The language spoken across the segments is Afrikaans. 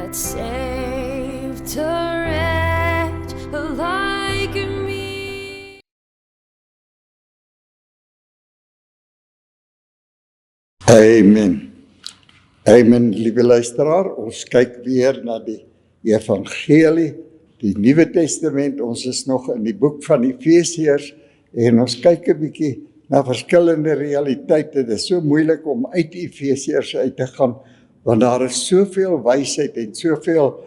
that saved a wretch like me. Amen. Amen, lieve luisteraar. Ons kyk weer na die evangelie, die Nuwe Testament. Ons is nog in die boek van Efesiërs en ons kyk 'n bietjie na verskillende realiteite. Dit is so moeilik om uit Efesiërs uit te gaan, want daar is soveel wysheid en soveel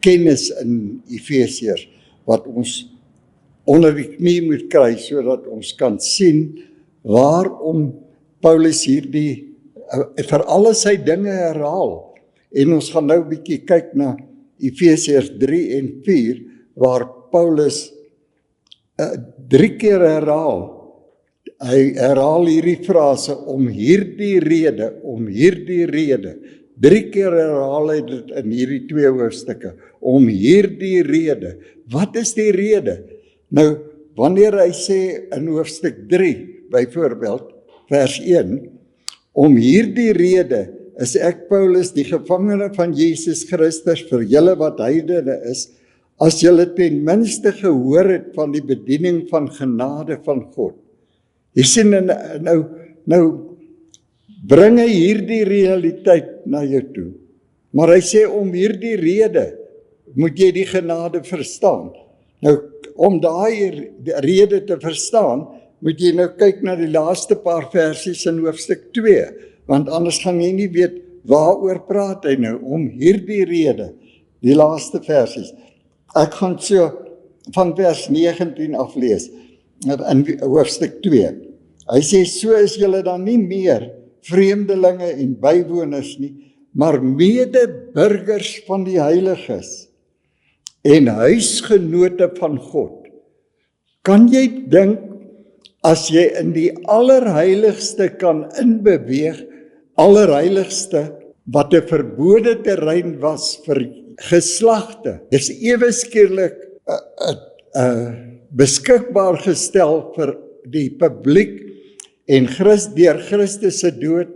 kennis in Efesiërs wat ons onder die knie moet kry, sodat ons kan sien waarom Paulus hierdie vir alle sy dinge herhaal. En ons gaan nou 'n bietjie kyk na Efesiërs 3 en 4, waar Paulus 3 keer herhaal. Hy herhaal hierdie frase, om hierdie rede. 3 keer herhaal hy dit in hierdie 2 hoofstukke. Om hierdie rede. Wat is die rede? Nou, wanneer hy sê in hoofstuk 3, byvoorbeeld, vers 1, om hierdie rede is ek Paulus, die gevangene van Jesus Christus, vir julle wat heidene is, as julle ten minste gehoor het van die bediening van genade van God. Jy sien, nou bring hy hierdie realiteit na jou toe. Maar hy sê, om hierdie rede moet jy die genade verstaan. Nou, om daai rede te verstaan, moet jy nou kyk na die laaste paar versies in hoofstuk 2, want anders gaan jy nie weet waaroor praat hy nou, om hierdie rede, die laaste versies. Ek gaan so van vers 19 aflees, in hoofstuk 2. Hy sê, so is julle dan nie meer vreemdelinge en bywoners nie, maar medeburgers van die heiliges en huisgenote van God. Kan jy dink, as jy in die allerheiligste kan inbeweeg, allerheiligste, wat 'n verbode terrein was vir geslagte, is ewe skielik beskikbaar gestel vir die publiek, en deur Christus se dood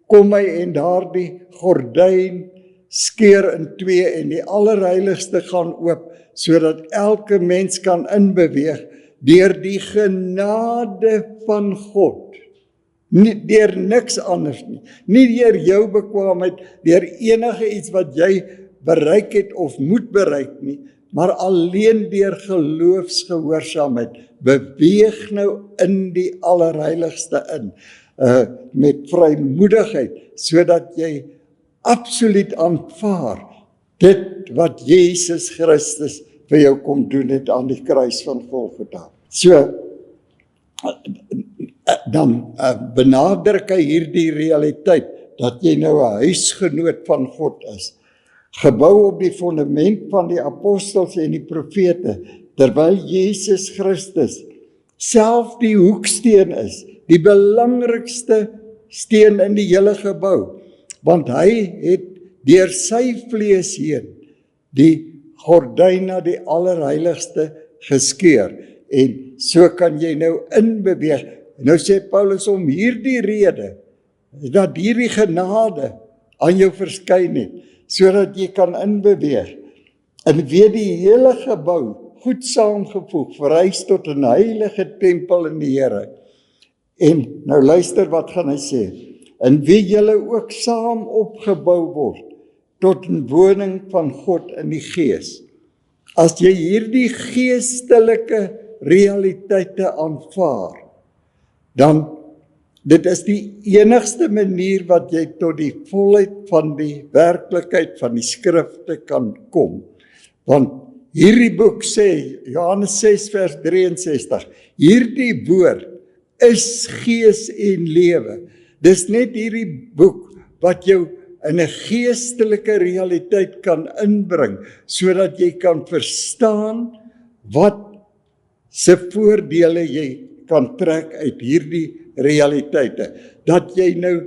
kom hy en daardie gordyn skeur in 2 en die allerheiligste gaan oop, sodat elke mens kan inbeweeg deur die genade van God. Nie deur niks anders nie. Nie deur jou bekwaamheid, deur enige iets wat jy bereik het of moet bereik nie, maar alleen deur geloofsgehoorsaamheid. Beweeg nou in die allerheiligste in, met vrymoedigheid, sodat jy absoluut aanvaar dit wat Jesus Christus vir jou kom doen het aan die kruis van Golgotha. So, dan benadruk hy hierdie realiteit, dat jy nou 'n huisgenoot van God is, gebou op die fondament van die apostels en die profete, terwyl Jesus Christus self die hoeksteen is, die belangrikste steen in die hele gebou, want hy het deur sy vlees heen die gordyn na die allerheiligste geskeur, en so kan jy nou inbeweeg. Nou sê Paulus, om hierdie rede, dat hierdie genade aan jou verskyn het, sodat jy kan inbeweeg, en weet die hele gebou, goed saamgevoeg, verhuis tot 'n heilige tempel in die Here. En nou luister wat gaan hy sê, in wie julle ook saam opgebou word, tot 'n woning van God in die Gees. As jy hierdie geestelike realiteite aanvaar, dan dit is die enigste manier wat jy tot die volheid van die werklikheid van die skrifte kan kom. Want hierdie boek sê, Johannes 6 vers 63, hierdie woord is gees en lewe. Dis net hierdie boek wat jou in 'n geestelike realiteit kan inbring, sodat jy kan verstaan wat se voordele jy kan trek uit hierdie realiteite. Dat jy nou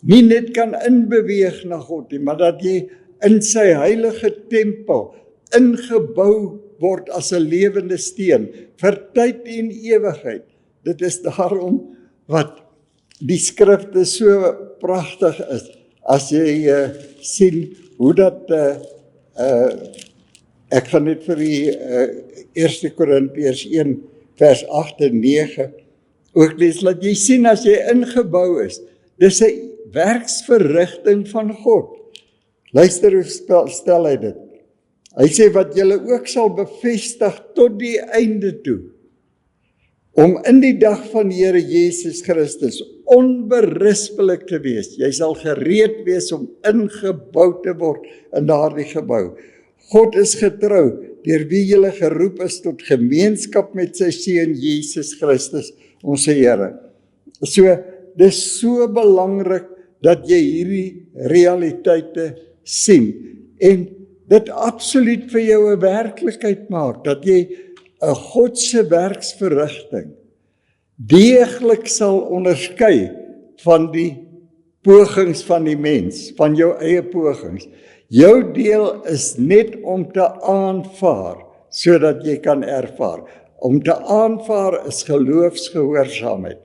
nie net kan inbeweeg na God nie, maar dat jy in sy heilige tempel ingebou word as 'n lewende steen vir tyd en ewigheid. Dit is daarom wat die skrifte so pragtig is. As jy sien hoe dat ek gaan net vir die 1 Korintiërs 1 vers 8 en 9 ook lees, laat jy sien as jy ingebou is, dis 'n werksverrigting van God. Luister hoe stel hy dit. Hy sê wat julle ook sal bevestig tot die einde toe, om in die dag van die Here Jesus Christus onberispelik te wees. Jy sal gereed wees om ingebou te word in daardie gebou. God is getrou, deur wie julle geroep is tot gemeenskap met sy Seun Jesus Christus, ons Here. So, dis so belangrik dat jy hierdie realiteite sien en dit absoluut vir jou 'n werklikheid maak, dat jy 'n God se werksverrigting deeglik sal onderskei van die pogings van die mens, van jou eie pogings. Jou deel is net om te aanvaar, sodat jy kan ervaar. Om te aanvaar is geloofsgehoorsaamheid.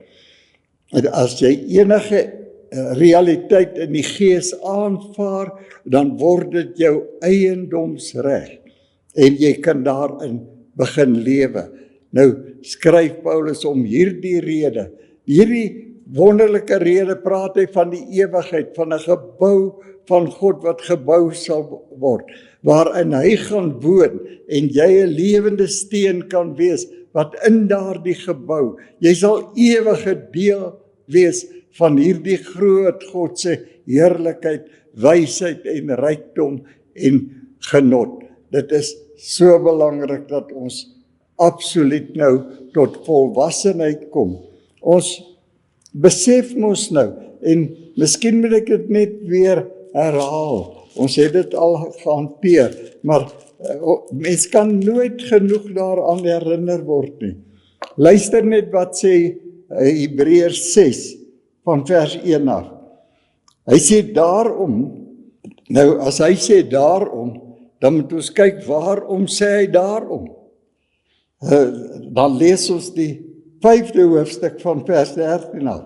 As jy enige realiteit in die gees aanvaar, dan word dit jou eiendomsreg en jy kan daarin begin lewe. Nou skryf Paulus om hierdie rede, hierdie wonderlike rede praat hy van die ewigheid, van 'n gebou van God wat gebou sal word, waarin hy gaan woon en jy 'n lewende steen kan wees wat in daardie gebou, jy sal ewige deel wees van hierdie groot God se heerlikheid, wysheid en rykdom en genot. Dit is so belangrik dat ons absoluut nou tot volwassenheid kom. Ons besef mos nou, en miskien moet ek dit net weer herhaal, ons het dit al gehanteer, maar mens kan nooit genoeg daaraan herinner word nie. Luister net wat sê Hebreërs 6 van vers 1 af. Hy sê daarom, nou as hy sê daarom, dan moet ons kyk waarom sê hy daarom. Dan lees ons die 5de hoofstuk van vers 13 af.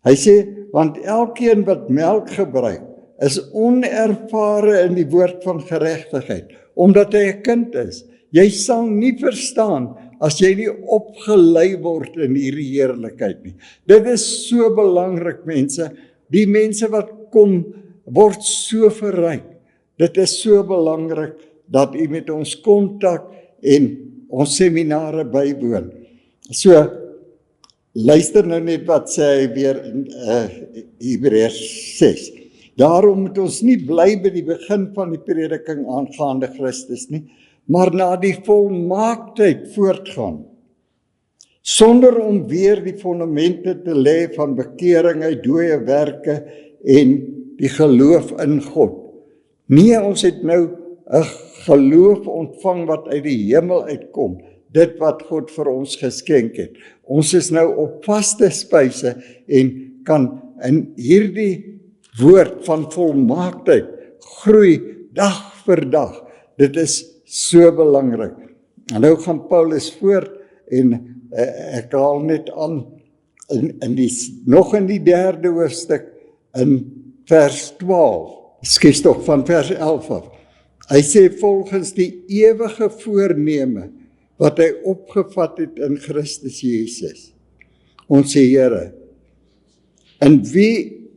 Hy sê, want elkeen wat melk gebruik, is onervare in die woord van geregtigheid, omdat hy 'n kind is. Jy sal nie verstaan as jy nie opgelei word in hierdie heerlikheid nie. Dit is so belangrik, mense. Die mense wat kom, word so verryk. Dit is so belangrik dat u met ons kontak en ons seminare bywoon. So, luister nou net wat sê hy weer in Hebreërs 6. Daarom moet ons nie bly by die begin van die prediking aangaande Christus nie, maar na die volmaaktheid voortgaan, sonder om weer die fondamente te lê van bekering uit dooie werke en die geloof in God. Nee, ons het nou 'n geloof ontvang wat uit die hemel uitkom, dit wat God vir ons geskenk het. Ons is nou op vaste spyse en kan in hierdie woord van volmaaktheid groei dag vir dag. Dit is so belangrik. En nou gaan Paulus voort en ek haal net aan nog in die 3de hoofstuk in vers 12. Skus tog van vers 11 af. Hy sê volgens die ewige voorneme wat hy opgevat het in Christus Jesus, ons Here, in wie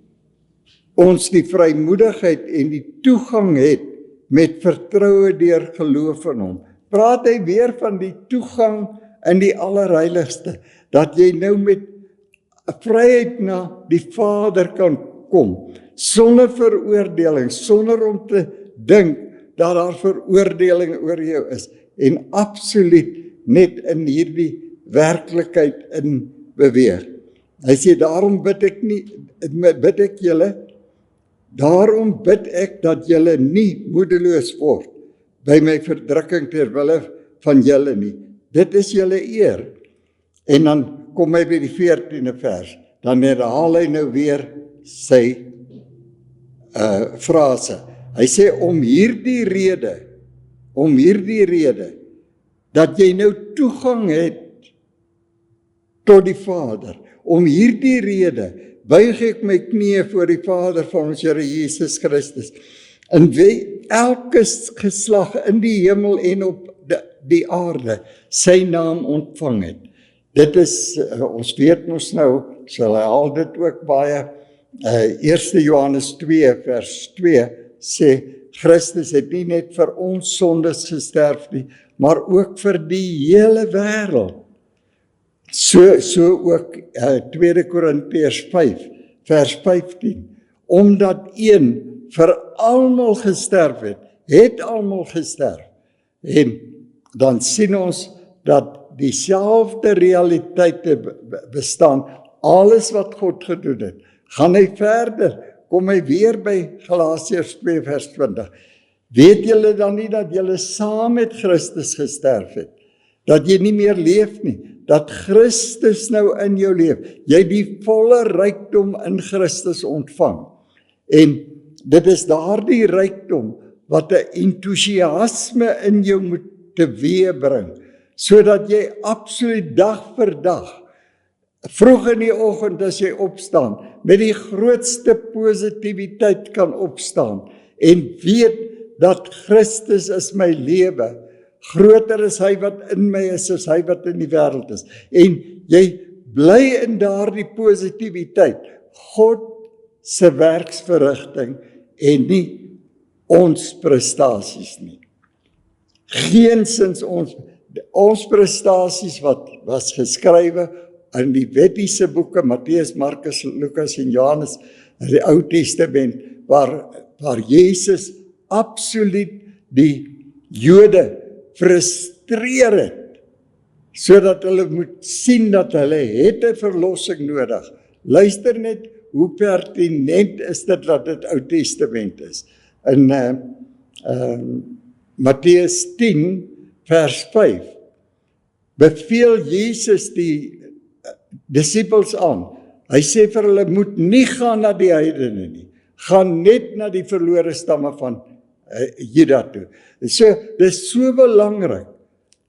ons die vrymoedigheid en die toegang het met vertroue deur geloof in hom. Praat hy weer van die toegang in die allerheiligste, dat jy nou met vryheid na die Vader kan kom, sonder veroordeling, sonder om te dink dat daar veroordeling oor jou is, en absoluut net in hierdie werklikheid in beweeg. Hy sê, daarom bid ek dat julle nie moedeloos word by my verdrukking ter wille van julle nie. Dit is julle eer. En dan kom hy by die 14de vers, dan herhaal hy nou weer sy frase. Hy sê, om hierdie rede, dat jy nou toegang het tot die Vader, om hierdie rede, buig ek my knieë voor die Vader van ons Here Jesus Christus, in wie elke geslag in die hemel en op die aarde sy naam ontvang het. Dit is, ons weet mos nou, sal hy al dit ook baie, 1 Johannes 2 vers 2 sê, Christus het nie net vir ons sondes gesterf nie, maar ook vir die hele wêreld. So ook 2 Korintiërs 5 vers 15, omdat een vir almal gesterf het almal gesterf. En dan sien ons dat dieselfde realiteite bestaan, alles wat God gedoen het. Gaan hy verder, kom hy weer by Galasiërs 2 vers 20. Weet julle dan nie dat julle saam met Christus gesterf het? Dat jy nie meer leef nie, dat Christus nou in jou leef. Jy die volle rykdom in Christus ontvang. En dit is daardie rykdom wat 'n entoesiasme in jou moet teweegbring, sodat jy absoluut dag vir dag, vroeg in die oggend as jy opstaan, met die grootste positiwiteit kan opstaan en weet dat Christus is my lewe. Groter is hy wat in my is as hy wat in die wêreld is. En jy bly in daardie positiwiteit. God se werksverrigting en nie ons prestasies nie. Geensins ons prestasies wat was geskrywe in die wettiese boeke, Matteus, Markus, Lukas en Johannes, in die Ou Testament, waar Jesus absoluut die Jode frustreer het, sodat hulle moet sien dat hulle het 'n verlossing nodig. Luister net hoe pertinent is dit dat dit Ou Testament is. In Matteus 10 vers 5 beveel Jesus die disippels aan. Hy sê vir hulle, moet nie gaan na die heidene nie, gaan net na die verlore stamme van Juda toe. So, dit is so belangrik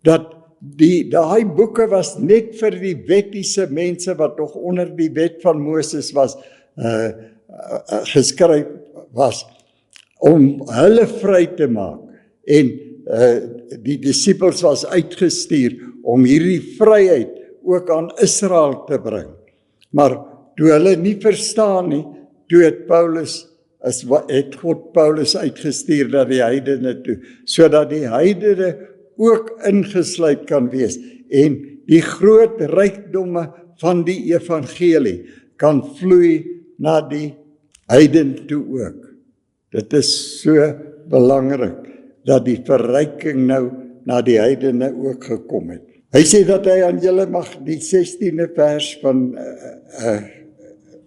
dat daai boeke was net vir die wettiese mense wat nog onder die wet van Moses was, geskryf was, om hulle vry te maak. En die disippels was uitgestuur om hierdie vryheid ook aan Israel te bring. Maar toe hulle nie verstaan nie, toe het God Paulus uitgestuur na die heidene toe, sodat die heidene ook ingesluit kan wees en die groot rykdomme van die evangelie kan vloei na die heidene toe ook. Dit is so belangrik dat die verryking nou na die heidene ook gekom het. Hy sê dat hy aan julle mag, die 16de vers van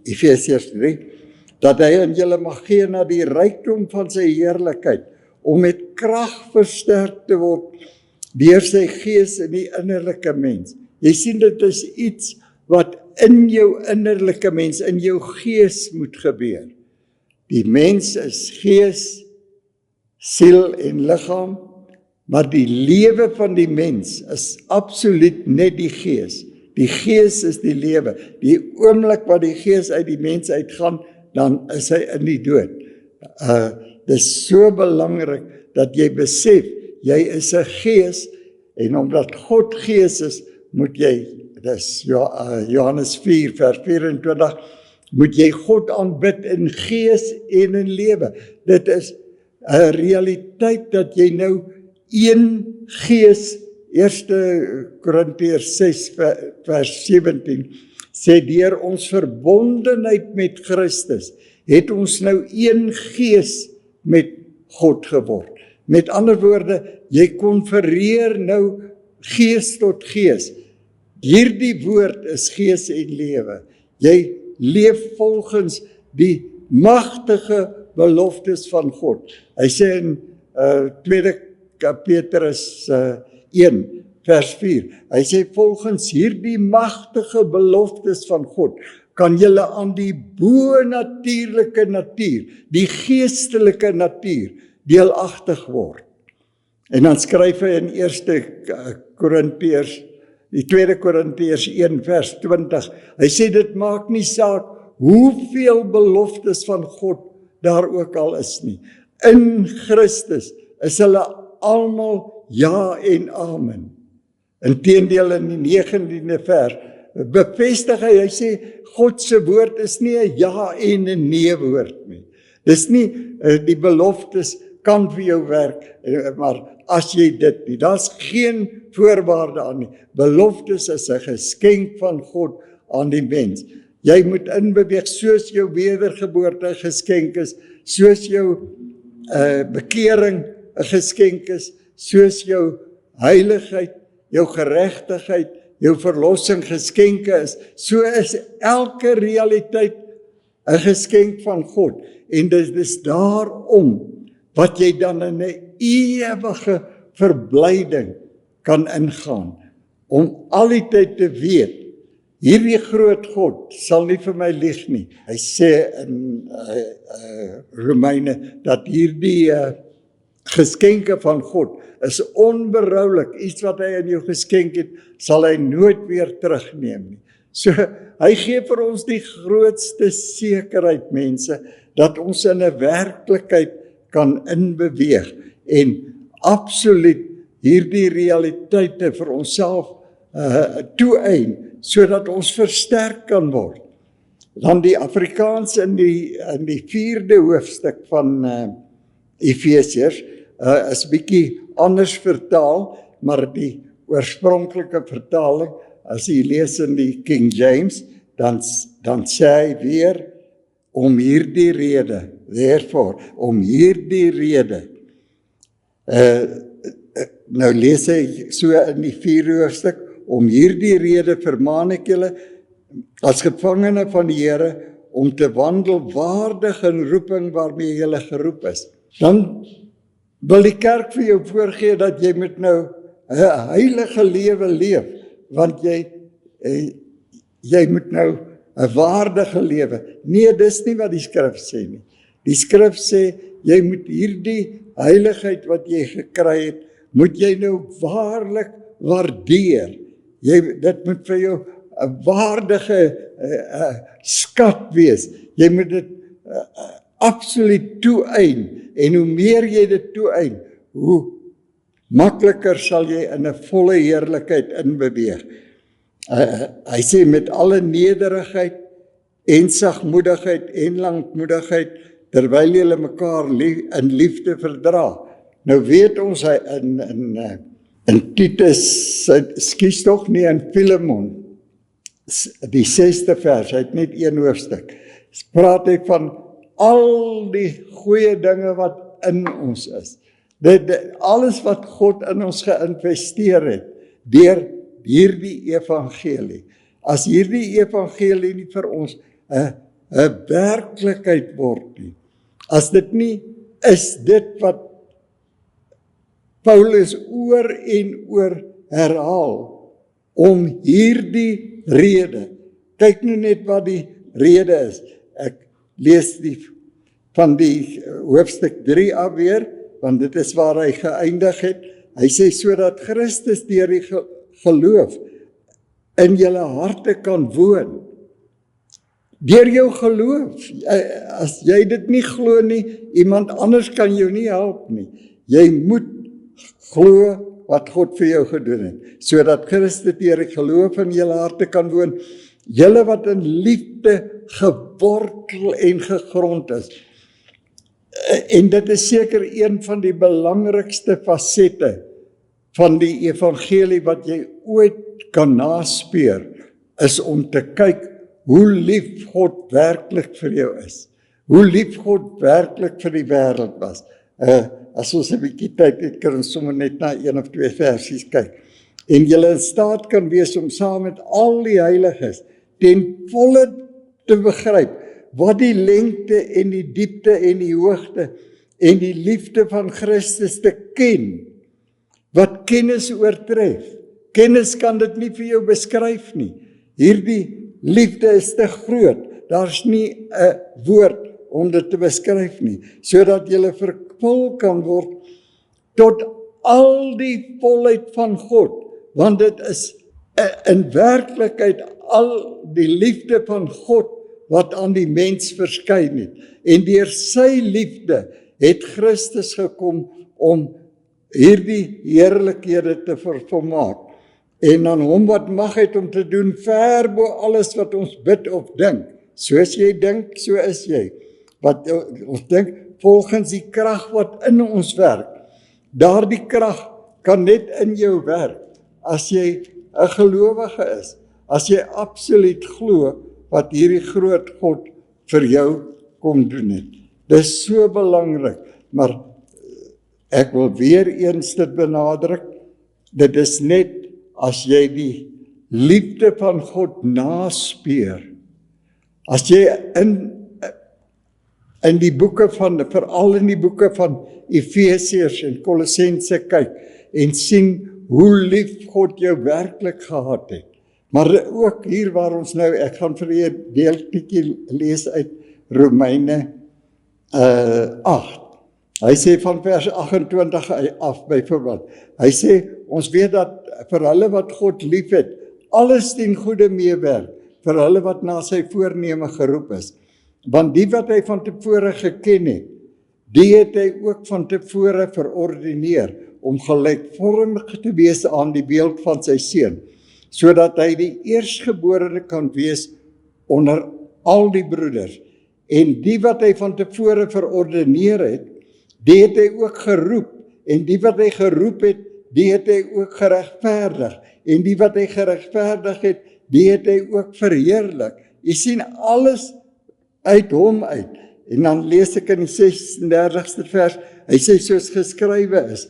Efesiërs 3, dat hy aan julle mag gee na die rykdom van sy heerlikheid, om met krag versterk te word deur sy gees in die innerlike mens. Jy sien, dit is iets wat in jou innerlike mens, in jou gees moet gebeur. Die mens is gees, siel en liggaam, maar die lewe van die mens is absoluut net die gees. Die gees is die lewe. Die oomblik wat die gees uit die mens uitgaan, dan is hy in die dood. Dit is so belangrik dat jy besef, jy is 'n gees, en omdat God gees is, moet jy, dis Johannes 4 vers 24, moet jy God aanbid in gees en in lewe. Dit is 'n realiteit dat jy nou een gees, 1 Korintiërs 6 vers 17, sê deur ons verbondenheid met Christus, het ons nou een gees met God geword. Met ander woorde, jy konfereer nou gees tot gees. Hierdie woord is gees en lewe. Jy leef volgens die magtige beloftes van God. Hy sê in 2 Petrus 1 vers 4, hy sê volgens hierdie magtige beloftes van God, kan julle aan die bo-natuurlike natuur, die geestelike natuur, deelagtig word. En dan skryf hy in 1 Korintiërs, die 2 Korintiërs 1 vers 20, hy sê dit maak nie saak hoeveel beloftes van God daar ook al is nie. in Christus is hulle almal ja en amen. Inteendeel in die 19de vers bevestig hy sê God se woord is nie 'n ja en 'n nee woord nie. Dis nie die beloftes kan vir jou werk, maar as jy dit nie, daar's geen voorwaarde aan nie. Beloftes is 'n geskenk van God aan die mens. Jy moet inbeweeg soos jou wedergeboorte geskenk is, soos jou bekering 'n geskenk is, soos jou heiligheid, jou geregtigheid, jou verlossing geskenke is, so is elke realiteit 'n geskenk van God. En dit is daarom wat jy dan in 'n ewige verblyding kan ingaan, om al die tyd te weet, hierdie groot God sal nie vir my lieg nie. Hy sê in Romeine dat hierdie geskenke van God is onberoulik. Iets wat hy aan jou geskenk het, sal hy nooit weer terugneem nie. So, hy gee vir ons die grootste sekerheid, mense, dat ons in 'n werklikheid kan inbeweeg en absoluut hierdie realiteite vir onsself toeëien, sodat ons versterk kan word. Dan die Afrikaans in die 4de hoofstuk van Efesiërs is bietjie anders vertaal, maar die oorspronklike vertaling, as jy lees in die King James, dan sê hy weer, om hierdie rede, therefore, om hierdie rede, nou lees hy so in die 4de hoofstuk, om hierdie rede vermaan ek julle, as gevangene van die Here, om te wandel waardig in roeping waarmee julle geroep is. Dan wil die kerk vir jou voorgee dat jy moet nou 'n heilige lewe leef, want jy moet nou 'n waardige lewe. Nee, dis nie wat die skrif sê nie. Die skrif sê, jy moet hierdie heiligheid wat jy gekry het, moet jy nou waarlik waardeer. Dit moet vir jou 'n waardige skat wees. Jy moet dit absoluut toeëien, en hoe meer jy dit toeëien, hoe makliker sal jy in 'n volle heerlikheid inbeweeg. Hy sê met alle nederigheid en sagmoedigheid en lankmoedigheid, terwyl julle mekaar in liefde verdra. Nou weet ons hy in Titus, skies tog nie, in Filemon, die 6de vers, hy het net 1 hoofstuk, praat hy van al die goeie dinge wat in ons is. Alles wat God in ons geïnvesteer het, deur hierdie evangelie. As hierdie evangelie nie vir ons 'n werklikheid word nie, as dit nie is dit wat Paulus oor en oor herhaal, om hierdie rede, kyk nou net wat die rede is, ek lees van die hoofstuk 3 af weer, want dit is waar hy geëindig het. Hy sê, sodat Christus deur die geloof in julle harte kan woon. Deur jou geloof. As jy dit nie glo nie, iemand anders kan jou nie help nie. Jy moet glo wat God vir jou gedoen het, sodat Christus deur die geloof in julle harte kan woon. Julle wat in liefde gewortel en gegrond is. En dit is seker een van die belangrikste fasette van die evangelie wat jy ooit kan naspeur, is om te kyk hoe lief God werklik vir jou is. Hoe lief God werklik vir die wêreld was. As ons 'n bietjie tyd het, kan ons sommer net na 1 of 2 versies kyk. En julle in staat kan wees om saam met al die heiliges ten volle te begryp wat die lengte en die diepte en die hoogte en die liefde van Christus te ken, wat kennis oortref. Kennis kan dit nie vir jou beskryf nie. Hierdie liefde is te groot, daar's nie 'n woord om dit te beskryf nie, sodat jy vervul kan word tot al die volheid van God, want dit is in werklikheid al die liefde van God wat aan die mens verskyn het. En deur sy liefde het Christus gekom om hierdie heerlikhede te vervolmaak. En aan hom wat mag het om te doen ver bo alles wat ons bid of dink. Soos jy dink, so is jy. Wat ons dink volgens die krag wat in ons werk. Daardie krag kan net in jou werk as jy 'n gelowige is. As jy absoluut glo wat hierdie groot God vir jou kom doen het. Dis so belangrik, maar ek wil weer eens dit benadruk, dit is net as jy die liefde van God naspeur, as jy in die boeke van, veral in die boeke van Efesiërs en Kolossense kyk, en sien hoe lief God jou werklik gehad het. Maar ook hier waar ons nou, ek gaan vir julle 'n deeltjie lees uit Romeine 8. Hy sê van vers 28 af byvoorbeeld. Hy sê, ons weet dat vir hulle wat God lief het, alles ten goeie meewerk, vir hulle wat na sy voorneme geroep is. Want die wat hy van tevore geken het, die het hy ook van tevore verordineer, om gelykvormig te wees aan die beeld van sy seun, sodat hy die eerstgeborene kan wees onder al die broeders. En die wat hy van tevore verordineer het, die het hy ook geroep, en die wat hy geroep het, die het hy ook geregverdig, en die wat hy geregverdig het, die het hy ook verheerlik. Jy sien alles uit hom uit. En dan lees ek in die 36ste vers, hy sê soos geskrywe is,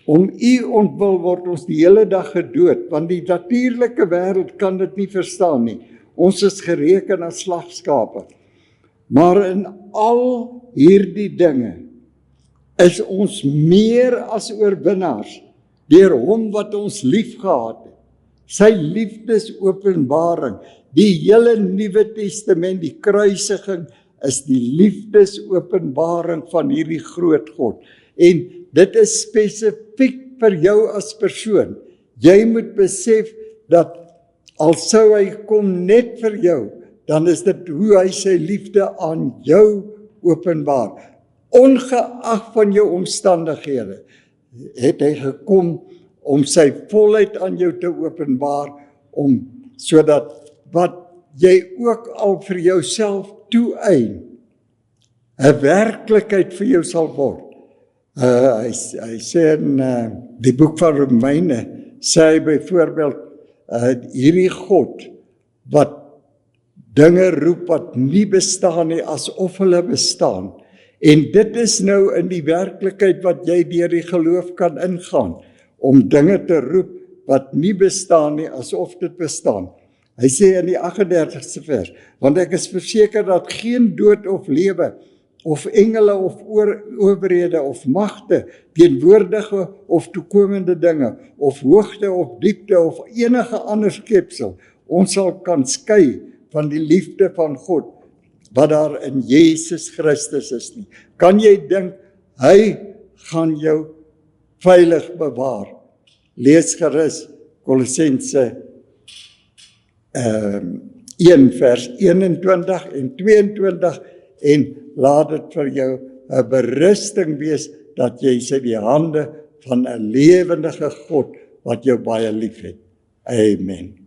om u ontwil word ons die hele dag gedood, want die natuurlike wêreld kan dit nie verstaan nie. Ons is gereken as slagskape. Maar in al hierdie dinge is ons meer as oorwinnaars deur hom wat ons liefgehad het. Sy liefdesopenbaring, die hele Nuwe Testament, die kruisiging, is die liefdesopenbaring van hierdie groot God. En dit is spesifiek vir jou as persoon. Jy moet besef dat al sou hy kom net vir jou, dan is dit hoe hy sy liefde aan jou openbaar. Ongeag van jou omstandighede, het hy gekom om sy volheid aan jou te openbaar, sodat wat jy ook al vir jouself toeëien, 'n werklikheid vir jou sal word. Hy sê in die boek van Romeine, sê hy byvoorbeeld, hierdie God, wat dinge roep wat nie bestaan nie, asof hulle bestaan. En dit is nou in die werklikheid wat jy deur die geloof kan ingaan, om dinge te roep wat nie bestaan nie, asof dit bestaan. Hy sê in die 38ste vers, want ek is verseker dat geen dood of lewe, of engele of owerhede of magte, teenwoordige of toekomende dinge, of hoogte of diepte of enige ander skepsel, ons sal kan skei van die liefde van God, wat daar in Jesus Christus is nie. Kan jy dink, hy gaan jou veilig bewaar? Lees gerus Kolossense 1 vers 21 en 22 en laat dit vir jou 'n berusting wees dat jy is in die hande van 'n lewendige God wat jou baie liefhet. Amen.